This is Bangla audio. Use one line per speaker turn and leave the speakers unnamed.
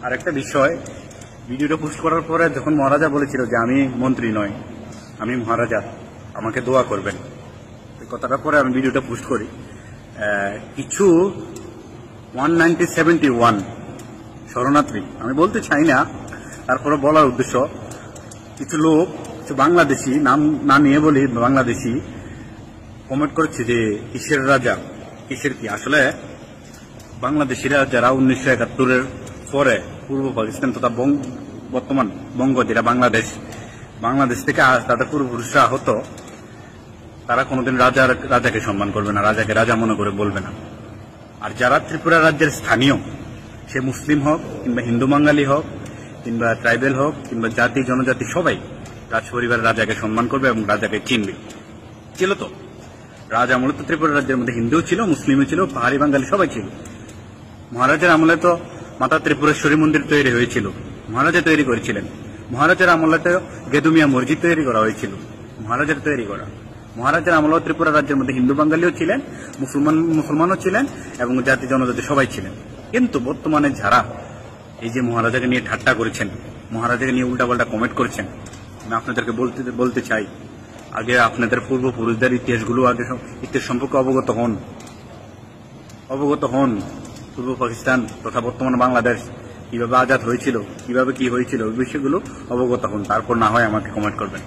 আরেকটা বিষয়, ভিডিওটা পোস্ট করার পরে যখন মহারাজা বলেছিল যে আমি মন্ত্রী নয়, আমি মহারাজা, আমাকে দোয়া করবেন, এই কথাটার পরে আমি ভিডিওটা পোস্ট করি। কিছু 191 শরণার্থী, আমি বলতে চাই না, তারপরে বলার উদ্দেশ্য, কিছু লোক, কিছু বাংলাদেশি, নাম না নিয়ে বলি, বাংলাদেশি কমেন্ট করেছে যে কিসের রাজা, কিসের কি। আসলে বাংলাদেশিরা যারা 1971-এর পরে পূর্ব পাকিস্তান তথা বর্তমান বঙ্গ, যেটা বাংলাদেশ থেকে তাদের পূর্বপুরুষরা হতো, তারা কোনোদিন রাজাকে সম্মান করবে না, রাজাকে রাজা মনে করে বলবে না। আর যারা ত্রিপুরা রাজ্যের স্থানীয়, সে মুসলিম হোক কিংবা হিন্দু বাঙালি হোক কিংবা ট্রাইবেল হোক কিংবা জাতি জনজাতি, সবাই রাজ পরিবারের রাজাকে সম্মান করবে এবং রাজাকে চিনবে। ছিল তো রাজা মূলত ত্রিপুরা রাজ্যের মধ্যে হিন্দুও ছিল, মুসলিমও ছিল, পাহাড়ি বাঙালি সবাই ছিল। মহারাজের আমলে তো মাতা ত্রিপুরেশ্বরী মন্দির তৈরি হয়েছিল, মহারাজা তৈরি করেছিলেন। মহারাজের আমলে তো গেদুমিয়া মসজিদ তৈরি করা হয়েছিল, মহারাজের তৈরি করা। মহারাজের আমলেও ত্রিপুরা রাজ্যের মধ্যে হিন্দু বাঙালিও ছিলেন, মুসলমানও ছিলেন এবং জাতি জনজাতি সবাই ছিলেন। কিন্তু বর্তমানে যারা এই যে মহারাজাকে নিয়ে ঠাট্টা করেছেন, মহারাজাকে নিয়ে উল্টাপাল্টা কমেন্ট করেছেন, আমি আপনাদেরকে বলতে চাই, আগে আপনাদের পূর্বপুরুষদের ইতিহাসগুলো, আগে ইতিহাস সম্পর্কে অবগত হন। পূর্ব পাকিস্তান তথা বর্তমান বাংলাদেশ কিভাবে আজাদ হয়েছিল, কিভাবে কি হয়েছিল, ওই বিষয়গুলো অবগত হন, তারপর না হয় আমাকে কমেন্ট করবেন।